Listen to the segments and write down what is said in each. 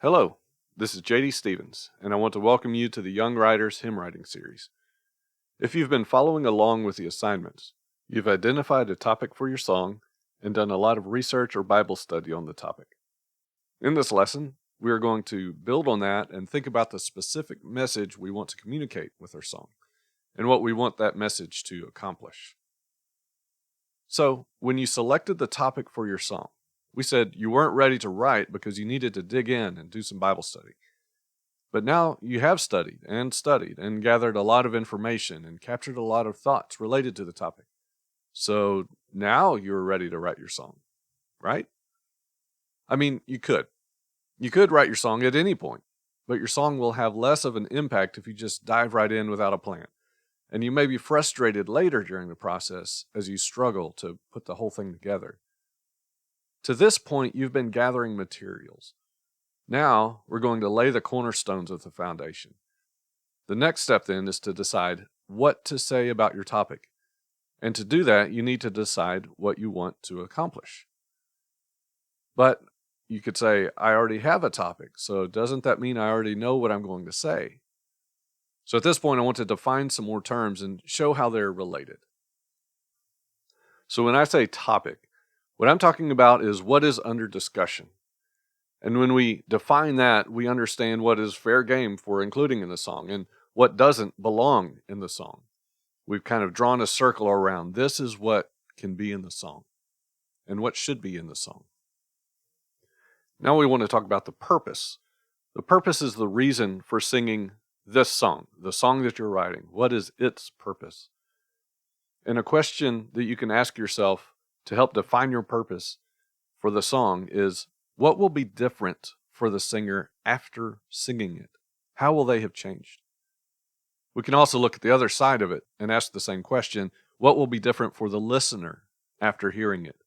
Hello, this is JD Stevens, and I want to welcome you to the Young Writers Hymn Writing Series. If you've been following along with the assignments, you've identified a topic for your song and done a lot of research or Bible study on the topic. In this lesson, we are going to build on that and think about the specific message we want to communicate with our song and what we want that message to accomplish. So, when you selected the topic for your song, we said you weren't ready to write because you needed to dig in and do some Bible study. But now you have studied and gathered a lot of information and captured a lot of thoughts related to the topic. So now you're ready to write your song, right? I mean, you could. You could write your song at any point, but your song will have less of an impact if you just dive right in without a plan. And you may be frustrated later during the process as you struggle to put the whole thing together. To this point, you've been gathering materials. Now, we're going to lay the cornerstones of the foundation. The next step then is to decide what to say about your topic. And to do that, you need to decide what you want to accomplish. But you could say, I already have a topic, so doesn't that mean I already know what I'm going to say? So at this point, I want to define some more terms and show how they're related. So when I say topic, what I'm talking about is what is under discussion. And when we define that, we understand what is fair game for including in the song and what doesn't belong in the song. We've kind of drawn a circle around this is what can be in the song and what should be in the song. Now we want to talk about the purpose. The purpose is the reason for singing this song, the song that you're writing. What is its purpose? And a question that you can ask yourself to help define your purpose for the song is, what will be different for the singer after singing it? How will they have changed? We can also look at the other side of it and ask the same question, what will be different for the listener after hearing it?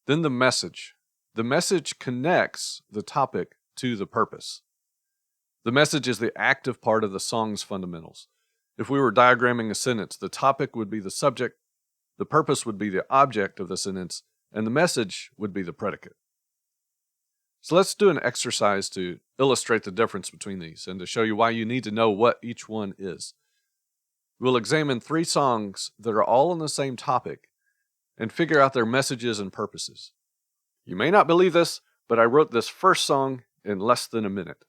Then the message. The message connects the topic to the purpose. The message is the active part of the song's fundamentals. If we were diagramming a sentence, the topic would be the subject, the purpose would be the object of the sentence, and the message would be the predicate. So let's do an exercise to illustrate the difference between these and to show you why you need to know what each one is. We'll examine 3 songs that are all on the same topic and figure out their messages and purposes. You may not believe this, but I wrote this first song in less than a minute.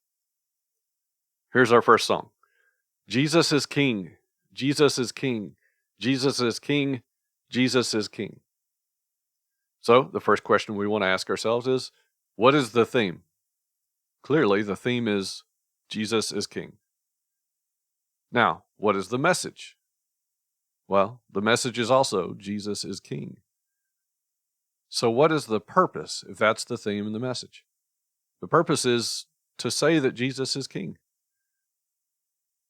Here's our first song. Jesus is King, Jesus is King, Jesus is King, Jesus is King. So the first question we want to ask ourselves is, what is the theme? Clearly, the theme is Jesus is King. Now, what is the message? Well, the message is also Jesus is King. So what is the purpose, if that's the theme and the message? The purpose is to say that Jesus is King.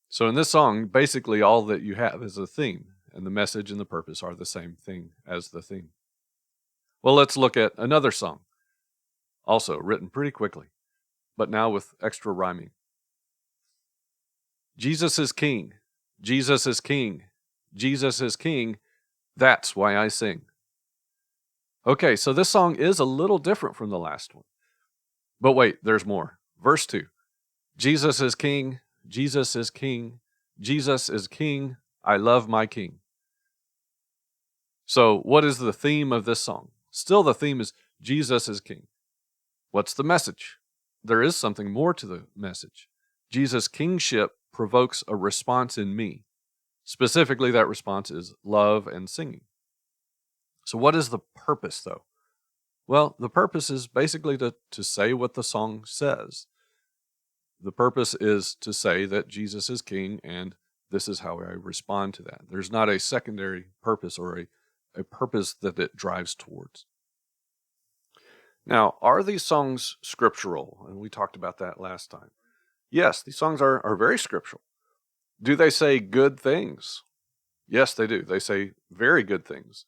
So in this song, basically all that you have is a theme, and the message and the purpose are the same thing as the theme. Well, let's look at another song, also written pretty quickly, but now with extra rhyming. Jesus is King, Jesus is King, Jesus is King, that's why I sing. Okay, so this song is a little different from the last one. But wait, there's more. Verse 2. Jesus is King, Jesus is King, Jesus is King, I love my King. So what is the theme of this song? Still the theme is Jesus is King. What's the message? There is something more to the message. Jesus' kingship provokes a response in me. Specifically, that response is love and singing. So what is the purpose, though? Well, the purpose is basically to say what the song says. The purpose is to say that Jesus is King, and this is how I respond to that. There's not a secondary purpose or a purpose that it drives towards. Now, are these songs scriptural? And we talked about that last time. Yes, these songs are very scriptural. Do they say good things? Yes, they do. They say very good things.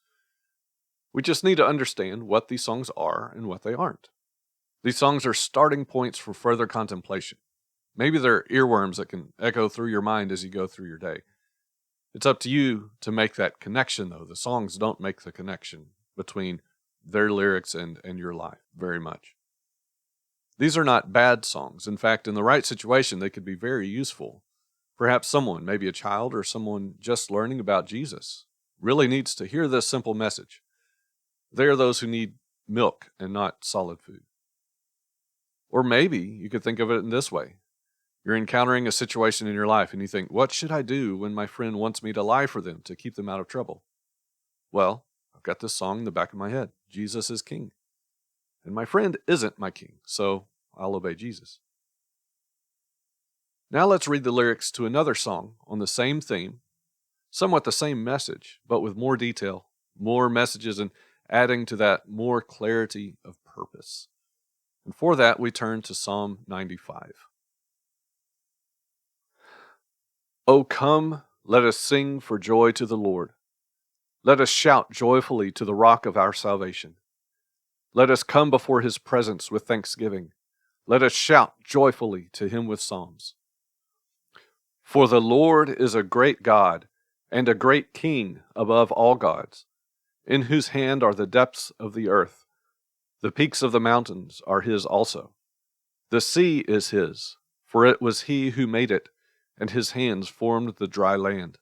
We just need to understand what these songs are and what they aren't. These songs are starting points for further contemplation. Maybe they're earworms that can echo through your mind as you go through your day. It's up to you to make that connection, though. The songs don't make the connection between their lyrics and your life very much. These are not bad songs. In fact, in the right situation, they could be very useful. Perhaps someone, maybe a child or someone just learning about Jesus, really needs to hear this simple message. They are those who need milk and not solid food. Or maybe you could think of it in this way. You're encountering a situation in your life and you think, what should I do when my friend wants me to lie for them to keep them out of trouble? Well, I've got this song in the back of my head. Jesus is king. And my friend isn't my king, so I'll obey Jesus. Now let's read the lyrics to another song on the same theme, somewhat the same message, but with more detail, more messages, and adding to that more clarity of purpose. And for that, we turn to Psalm 95. O come, let us sing for joy to the Lord. Let us shout joyfully to the rock of our salvation. Let us come before his presence with thanksgiving. Let us shout joyfully to him with psalms. For the Lord is a great God and a great King above all gods, in whose hand are the depths of the earth. The peaks of the mountains are his also. The sea is his, for it was he who made it, and his hands formed the dry land.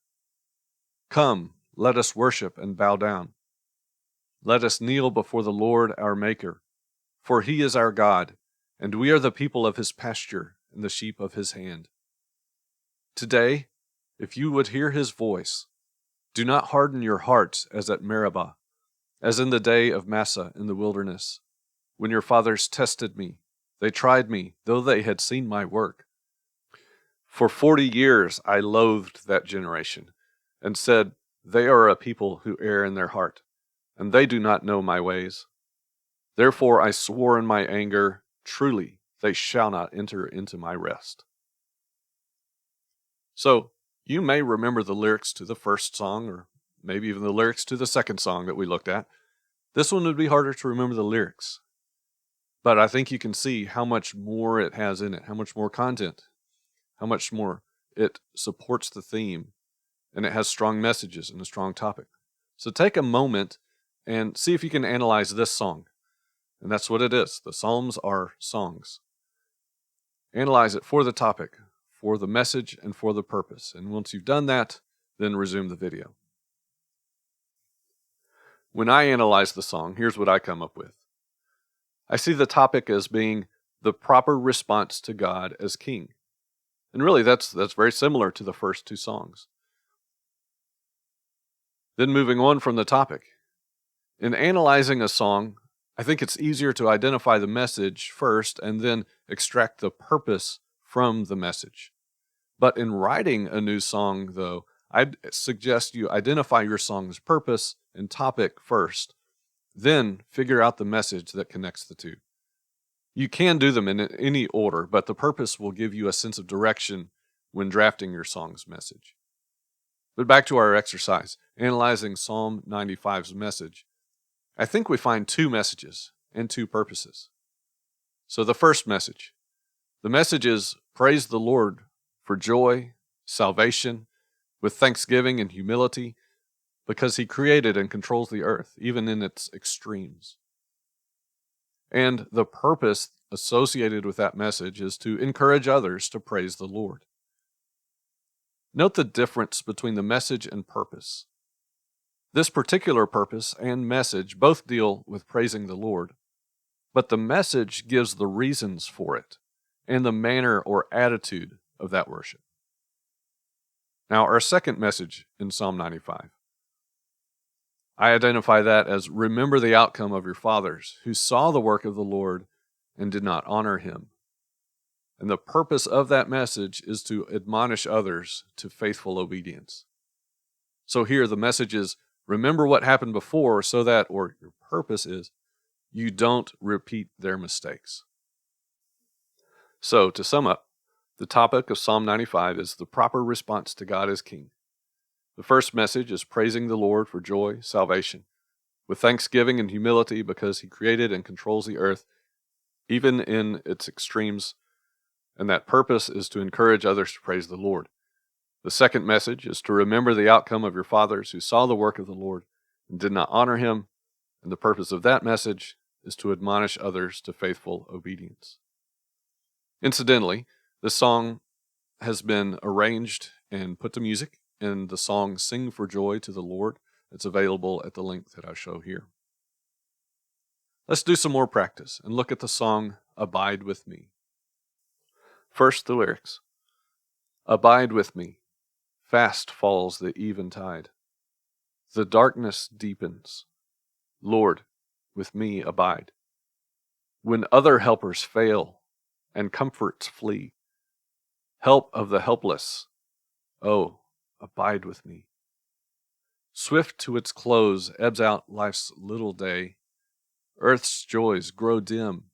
Come, let us worship and bow down. Let us kneel before the Lord our Maker, for he is our God, and we are the people of his pasture and the sheep of his hand. Today, if you would hear his voice, do not harden your hearts as at Meribah, as in the day of Massah in the wilderness, when your fathers tested me. They tried me, though they had seen my work. For 40 years I loathed that generation, and said, they are a people who err in their heart, and they do not know my ways. Therefore I swore in my anger, truly they shall not enter into my rest. So, you may remember the lyrics to the first song, or maybe even the lyrics to the second song that we looked at. This one would be harder to remember the lyrics. But I think you can see how much more it has in it, how much more content, how much more it supports the theme, and it has strong messages and a strong topic. So take a moment and see if you can analyze this song. And that's what it is. The Psalms are songs. Analyze it for the topic, for the message, and for the purpose. And once you've done that, then resume the video. When I analyze the song, here's what I come up with. I see the topic as being the proper response to God as King. And really, that's very similar to the first two songs. Then moving on from the topic. In analyzing a song, I think it's easier to identify the message first and then extract the purpose from the message. But in writing a new song, though, I'd suggest you identify your song's purpose and topic first, then figure out the message that connects the two. You can do them in any order, but the purpose will give you a sense of direction when drafting your song's message. But back to our exercise, analyzing Psalm 95's message. I think we find two messages and two purposes. So the first message. The message is praise the Lord for joy, salvation, with thanksgiving and humility, because he created and controls the earth, even in its extremes. And the purpose associated with that message is to encourage others to praise the Lord. Note the difference between the message and purpose. This particular purpose and message both deal with praising the Lord, but the message gives the reasons for it and the manner or attitude of that worship. Now, our second message in Psalm 95. I identify that as remember the outcome of your fathers who saw the work of the Lord and did not honor him. And the purpose of that message is to admonish others to faithful obedience. So here the message is remember what happened before so that, or your purpose is, you don't repeat their mistakes. So to sum up, the topic of Psalm 95 is the proper response to God as King. The first message is praising the Lord for joy, salvation, with thanksgiving and humility because he created and controls the earth, even in its extremes, and that purpose is to encourage others to praise the Lord. The second message is to remember the outcome of your fathers who saw the work of the Lord and did not honor him, and the purpose of that message is to admonish others to faithful obedience. Incidentally, this song has been arranged and put to music in the song Sing for Joy to the Lord. It's available at the link that I show here. Let's do some more practice and look at the song Abide with Me. First, the lyrics. Abide with me. Fast falls the eventide. The darkness deepens. Lord, with me abide. When other helpers fail and comforts flee, help of the helpless, oh, abide with me. Swift to its close ebbs out life's little day. Earth's joys grow dim,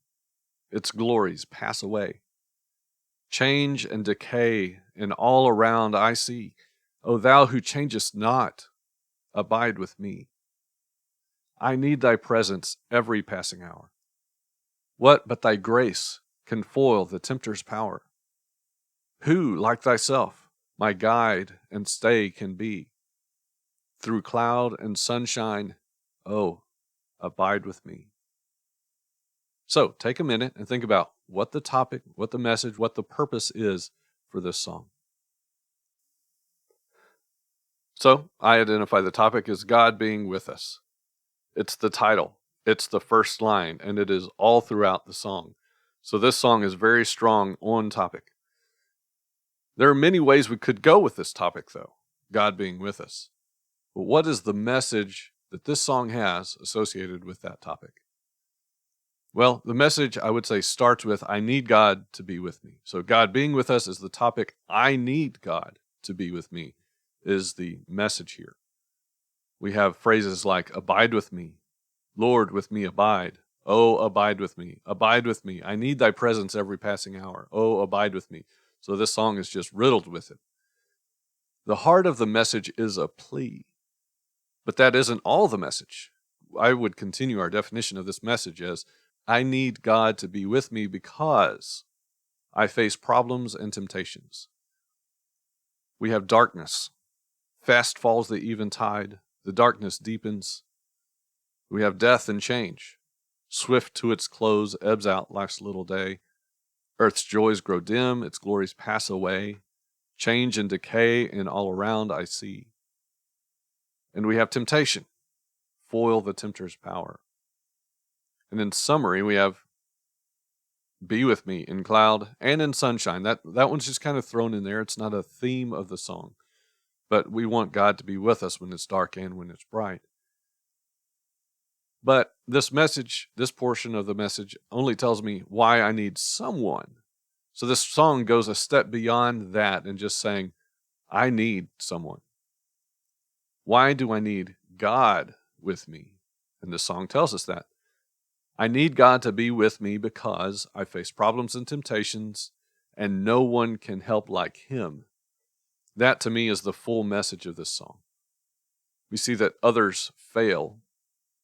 its glories pass away. Change and decay in all around I see. O thou who changest not, abide with me. I need thy presence every passing hour. What but thy grace can foil the tempter's power? Who, like thyself, my guide and stay can be? Through cloud and sunshine, oh, abide with me. So take a minute and think about what the topic, what the message, what the purpose is for this song. So I identify the topic as God being with us. It's the title, it's the first line, and it is all throughout the song. So this song is very strong on topic. There are many ways we could go with this topic, though, God being with us. But what is the message that this song has associated with that topic? Well, the message, I would say, starts with, I need God to be with me. So God being with us is the topic. I need God to be with me is the message here. We have phrases like, abide with me, Lord, with me abide. Oh, abide with me. Abide with me. I need thy presence every passing hour. Oh, abide with me. So this song is just riddled with it. The heart of the message is a plea, but that isn't all the message. I would continue our definition of this message as, I need God to be with me because I face problems and temptations. We have darkness. Fast falls the eventide. The darkness deepens. We have death and change. Swift to its close ebbs out life's little day. Earth's joys grow dim, its glories pass away. Change and decay and all around I see. And we have temptation. Foil the tempter's power. And in summary, we have be with me in cloud and in sunshine. That one's just kind of thrown in there. It's not a theme of the song. But we want God to be with us when it's dark and when it's bright. But this message, this portion of the message, only tells me why I need someone. So this song goes a step beyond that and just saying, I need someone. Why do I need God with me? And the song tells us that. I need God to be with me because I face problems and temptations, and no one can help like Him. That to me is the full message of this song. We see that others fail,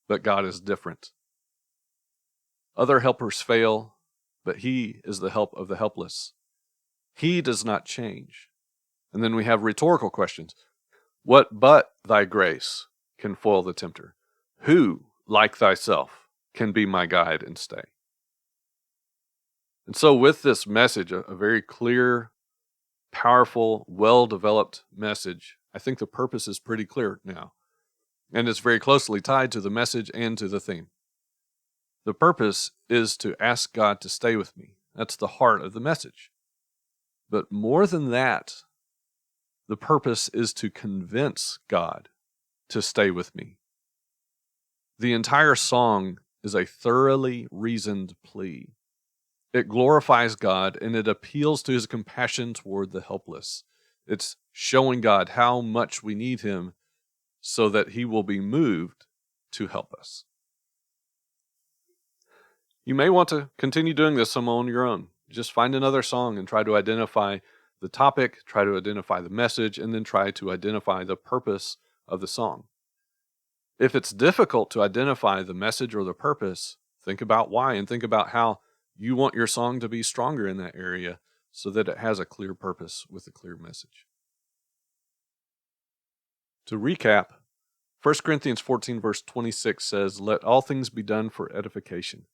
but God is different. Other helpers fail, but He is the help of the helpless. He does not change. And then we have rhetorical questions. What but thy grace can foil the tempter? Who, like thyself, can be my guide and stay? And so with this message, a very clear, powerful, well-developed message, I think the purpose is pretty clear now. And it's very closely tied to the message and to the theme. The purpose is to ask God to stay with me. That's the heart of the message. But more than that, the purpose is to convince God to stay with me. The entire song is a thoroughly reasoned plea. It glorifies God and it appeals to His compassion toward the helpless. It's showing God how much we need Him so that He will be moved to help us. You may want to continue doing this some on your own. Just find another song and try to identify the topic, try to identify the message, and then try to identify the purpose of the song. If it's difficult to identify the message or the purpose, think about why and think about how you want your song to be stronger in that area so that it has a clear purpose with a clear message. To recap, 1 Corinthians 14 verse 26 says, "Let all things be done for edification."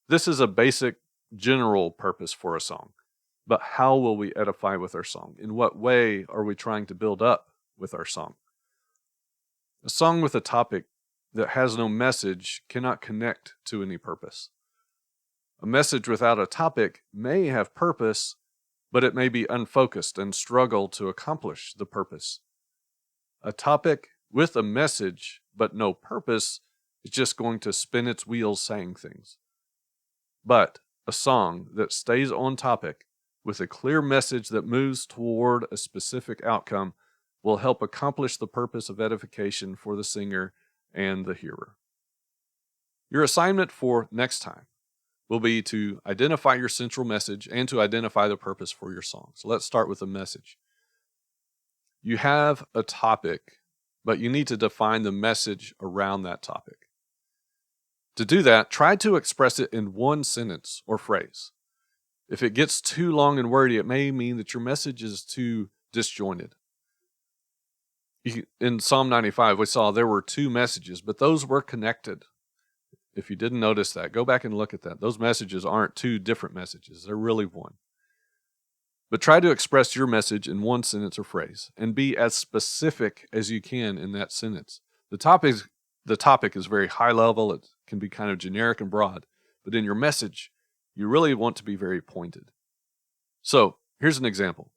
This is a basic general purpose for a song. But how will we edify with our song? In what way are we trying to build up with our song? A song with a topic that has no message cannot connect to any purpose. A message without a topic may have purpose, but it may be unfocused and struggle to accomplish the purpose. A topic with a message but no purpose is just going to spin its wheels saying things. But a song that stays on topic with a clear message that moves toward a specific outcome will help accomplish the purpose of edification for the singer and the hearer. Your assignment for next time will be to identify your central message and to identify the purpose for your song. So let's start with the message. You have a topic, but you need to define the message around that topic. To do that, try to express it in one sentence or phrase. If it gets too long and wordy, it may mean that your message is too disjointed. In Psalm 95, we saw there were two messages, but those were connected. If you didn't notice that, go back and look at that. Those messages aren't two different messages. They're really one. But try to express your message in one sentence or phrase and be as specific as you can in that sentence. The topic is very high level. It can be kind of generic and broad. But in your message, you really want to be very pointed. So here's an example.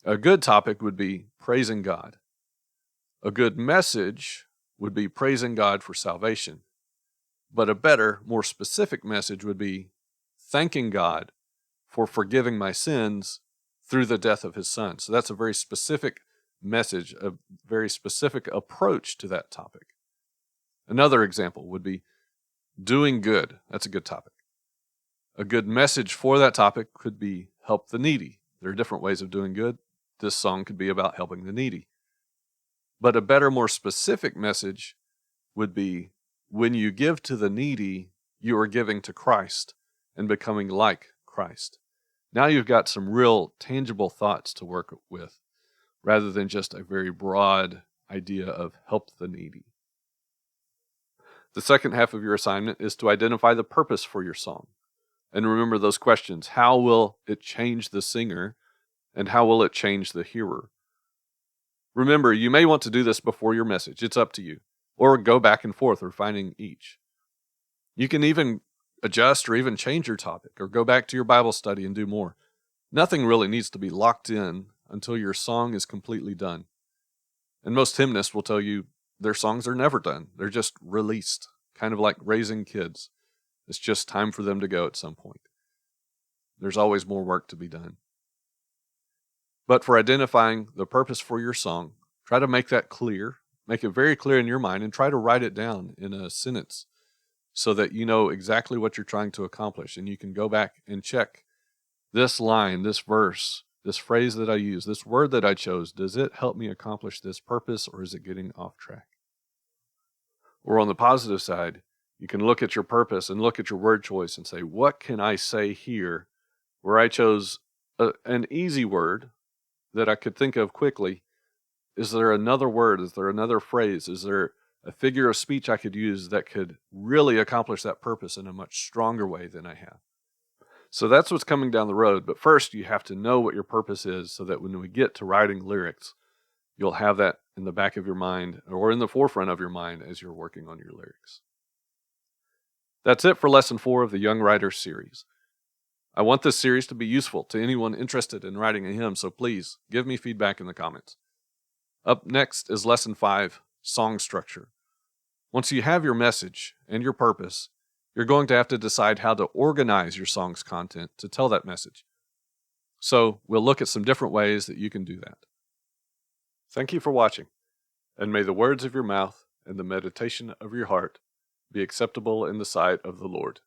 A good topic would be praising God. A good message would be praising God for salvation. But a better, more specific message would be thanking God for forgiving my sins through the death of his son. So that's a very specific message, a very specific approach to that topic. Another example would be doing good. That's a good topic. A good message for that topic could be help the needy. There are different ways of doing good. This song could be about helping the needy. But a better, more specific message would be when you give to the needy, you are giving to Christ and becoming like Christ. Now you've got some real tangible thoughts to work with, rather than just a very broad idea of help the needy. The second half of your assignment is to identify the purpose for your song. And remember those questions. How will it change the singer? And how will it change the hearer? Remember, you may want to do this before your message. It's up to you. Or go back and forth, refining each. You can even adjust or even change your topic, or go back to your Bible study and do more. Nothing really needs to be locked in until your song is completely done. And most hymnists will tell you their songs are never done. They're just released, kind of like raising kids. It's just time for them to go at some point. There's always more work to be done. But for identifying the purpose for your song, try to make that clear. Make it very clear in your mind and try to write it down in a sentence so that you know exactly what you're trying to accomplish. And you can go back and check this line, this verse, this phrase that I use, this word that I chose. Does it help me accomplish this purpose, or is it getting off track? Or on the positive side, you can look at your purpose and look at your word choice and say, what can I say here where I chose an easy word that I could think of quickly? Is there another word? Is there another phrase? Is there a figure of speech I could use that could really accomplish that purpose in a much stronger way than I have? So that's what's coming down the road. But first, you have to know what your purpose is so that when we get to writing lyrics, you'll have that in the back of your mind or in the forefront of your mind as you're working on your lyrics. That's it for Lesson 4 of the Young Writers series. I want this series to be useful to anyone interested in writing a hymn, so please give me feedback in the comments. Up next is Lesson 5, Song Structure. Once you have your message and your purpose, you're going to have to decide how to organize your song's content to tell that message. So we'll look at some different ways that you can do that. Thank you for watching, and may the words of your mouth and the meditation of your heart be acceptable in the sight of the Lord.